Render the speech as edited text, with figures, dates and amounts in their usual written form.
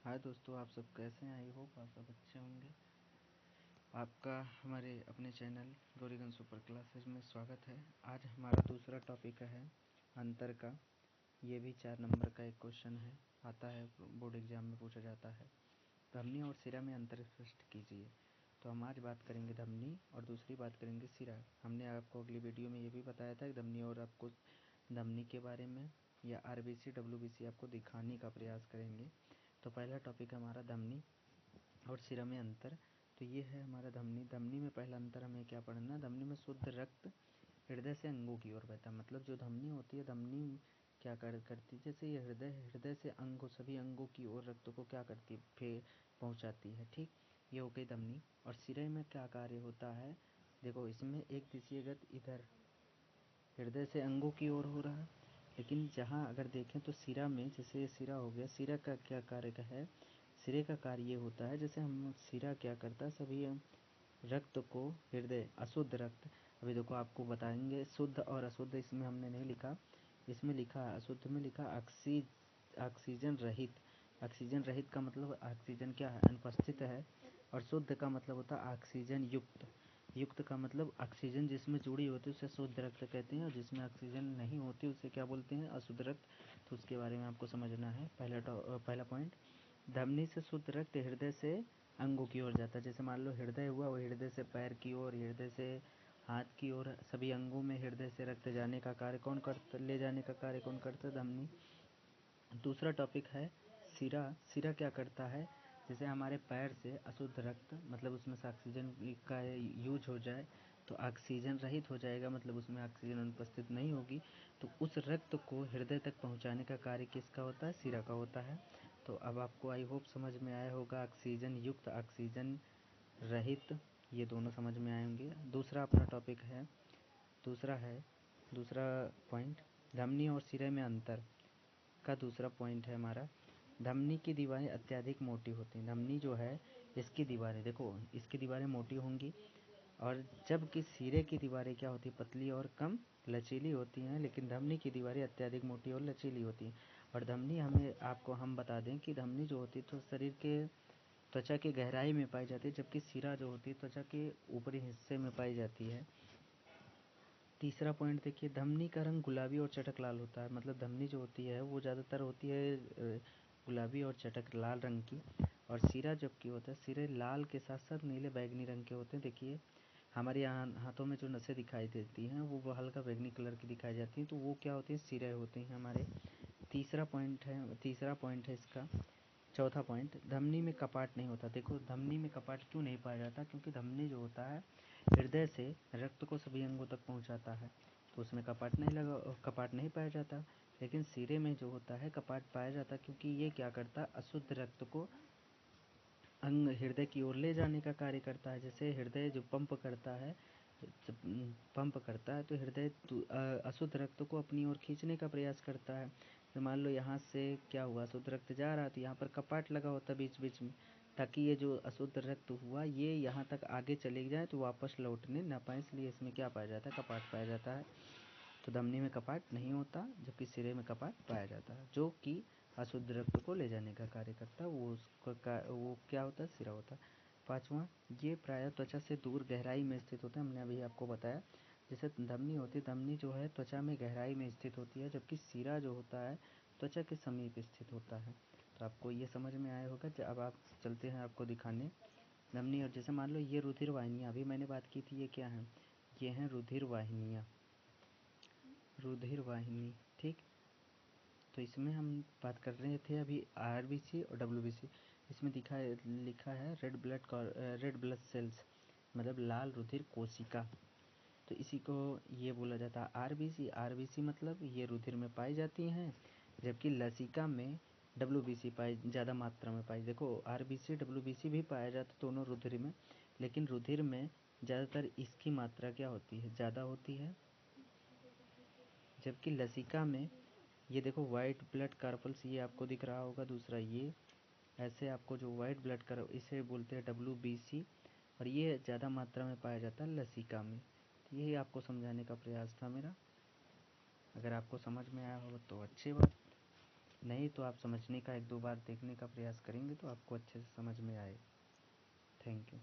हाय दोस्तों, आप सब कैसे हैं? आई होप आप सब अच्छे होंगे। आपका हमारे अपने चैनल गौरीगंज सुपर क्लासेस में स्वागत है। आज हमारा दूसरा टॉपिक है अंतर का। ये भी 4 नंबर का एक क्वेश्चन है, आता है बोर्ड एग्जाम में पूछा जाता है। धमनी और सिरा में अंतर स्पष्ट कीजिए। तो हम आज बात करेंगे धमनी और दूसरी बात करेंगे सिरा। हमने आपको अगली वीडियो में ये भी बताया था कि धमनी और आपको धमनी के बारे में या आरबीसी डब्ल्यूबीसी आपको दिखाने का प्रयास करेंगे। तो पहला टॉपिक हमारा धमनी और सिरा में अंतर। तो ये है हमारा धमनी। धमनी में पहला अंतर हमें क्या पढ़ना? धमनी में शुद्ध रक्त हृदय से अंगों की ओर बहता। मतलब जो धमनी होती है, धमनी क्या करती है, जैसे ये हृदय से अंगों, सभी अंगों की ओर रक्त को क्या करती है, फिर पहुँचाती है। ठीक, ये हो गई धमनी। और सिरा में क्या कार्य होता है? देखो, इसमें एक दिशीय गति इधर हृदय से अंगों की ओर हो रहा है, लेकिन जहाँ अगर देखें तो सिरा में, जैसे ये सिरा हो गया, सिरा का क्या कार्य का है? सिरे का कार्य ये होता है, जैसे हम सिरा क्या करता है, सभी रक्त को हृदय, अशुद्ध रक्त, अभी देखो आपको बताएंगे शुद्ध और अशुद्ध इसमें हमने नहीं लिखा, इसमें लिखा अशुद्ध में लिखा ऑक्सीजन रहित। ऑक्सीजन रहित का मतलब ऑक्सीजन क्या है, अनुपस्थित है। और शुद्ध का मतलब होता है ऑक्सीजन युक्त। युक्त का मतलब ऑक्सीजन जिसमें जुड़ी होती है उसे शुद्ध रक्त कहते हैं, और जिसमें ऑक्सीजन नहीं होती उसे क्या बोलते हैं? अशुद्ध रक्त। तो उसके बारे में आपको समझना है। पहला पॉइंट, धमनी से शुद्ध रक्त हृदय से अंगों की ओर जाता है। जैसे मान लो हृदय हुआ, वो हृदय से पैर की ओर, हृदय से हाथ की ओर, सभी अंगों में हृदय से रक्त जाने का कार्य कौन करता? ले जाने का कार्य कौन करता है? धमनी। दूसरा टॉपिक है सिरा। सिरा क्या करता है? जैसे हमारे पैर से अशुद्ध रक्त, मतलब उसमें से ऑक्सीजन का यूज हो जाए तो ऑक्सीजन रहित हो जाएगा, मतलब उसमें ऑक्सीजन अनुपस्थित नहीं होगी, तो उस रक्त को हृदय तक पहुंचाने का कार्य किसका होता है? सिरा का होता है। तो अब आपको आई होप समझ में आया होगा, ऑक्सीजन युक्त, ऑक्सीजन रहित, ये दोनों समझ में आएंगे। दूसरा अपना टॉपिक है, दूसरा पॉइंट, धमनी और सिरे में अंतर का दूसरा पॉइंट है हमारा, धमनी की दीवारें अत्यधिक मोटी होती हैं। धमनी जो है, इसकी दीवारें देखो, इसकी दीवारें मोटी होंगी, और जबकि सिरे की दीवारें क्या होती है? पतली और कम लचीली होती हैं। लेकिन धमनी की दीवारें अत्यधिक मोटी और लचीली होती हैं। और धमनी हम बता दें कि धमनी जो होती है तो शरीर के त्वचा की गहराई में पाई जाती है, जबकि सिरा जो होती है त्वचा के ऊपरी हिस्से में पाई जाती है। तीसरा पॉइंट देखिए, धमनी का रंग गुलाबी और चटक लाल होता है। मतलब धमनी जो होती है वो ज़्यादातर होती है गुलाबी और चटक लाल रंग की, और सिरा जबकि होता है, सिरे लाल के साथ साथ नीले बैगनी रंग के होते हैं। देखिए हमारे यहाँ हाथों में जो नसें दिखाई देती हैं वो हल्का बैगनी कलर की दिखाई जाती हैं, तो वो क्या होती हैं? सिरे होते हैं हमारे। तीसरा पॉइंट है इसका। चौथा पॉइंट, धमनी में कपाट नहीं होता। देखो धमनी में कपाट क्यों नहीं पाया जाता? क्योंकि धमनी जो होता है हृदय से रक्त को सभी अंगों तक पहुंचाता है, तो उसमें कपाट नहीं पाया जाता। लेकिन सिरे में जो होता है कपाट पाया जाता, क्योंकि ये क्या करता है? अशुद्ध रक्त को अंग हृदय की ओर ले जाने का कार्य करता है। जैसे हृदय जो पंप करता है, तो हृदय अशुद्ध रक्त को अपनी ओर खींचने का प्रयास करता है। तो मान लो यहाँ से क्या हुआ, अशुद्ध रक्त जा रहा, तो यहाँ पर कपाट लगा होता है बीच बीच में, ताकि ये जो अशुद्ध रक्त हुआ ये यहाँ तक आगे चले जाए तो वापस लौटने ना पाए, इसलिए इसमें क्या पाया जाता है? कपाट पाया जाता है। तो धमनी में कपाट नहीं होता, जबकि सिरे में कपाट पाया जाता है, जो कि अशुद्ध रक्त को ले जाने का कार्य करता है। वो क्या होता है? सिरा होता है। पाँचवा, ये प्रायः त्वचा से दूर गहराई में स्थित होते हैं। हमने अभी आपको बताया, जैसे धमनी होती है, धमनी जो है त्वचा में गहराई में स्थित होती है, जबकि सिरा जो होता है त्वचा के समीप स्थित होता है। तो आपको ये समझ में आया होगा। अब आप चलते हैं आपको दिखाने धमनी। और जैसे मान लो ये रुधिर वाहिनियाँ, अभी मैंने बात की थी, ये क्या हैं? ये हैं रुधिर वाहिनियाँ, रुधिर वाहिनी। ठीक, तो इसमें हम बात कर रहे थे अभी आरबीसी और डब्ल्यूबीसी। इसमें लिखा है रेड ब्लड सेल्स, मतलब लाल रुधिर कोशिका। तो इसी को ये बोला जाता है आरबीसी। आरबीसी मतलब ये रुधिर में पाई जाती हैं, जबकि लसिका में डब्ल्यूबीसी ज़्यादा मात्रा में पाई। देखो आरबीसी डब्ल्यूबीसी भी पाया जाता दोनों रुधिर में, लेकिन रुधिर में ज़्यादातर इसकी मात्रा क्या होती है? ज़्यादा होती है। जबकि लसिका में ये देखो वाइट ब्लड कार्पल्स, ये आपको दिख रहा होगा। दूसरा ये ऐसे आपको जो वाइट ब्लड कर, इसे बोलते हैं डब्ल्यूबीसी, और ये ज़्यादा मात्रा में पाया जाता है लसिका में। तो यही आपको समझाने का प्रयास था मेरा। अगर आपको समझ में आया होगा तो अच्छी बात। नहीं तो आप समझने का 1-2 बार देखने का प्रयास करेंगे तो आपको अच्छे से समझ में आए। Thank you.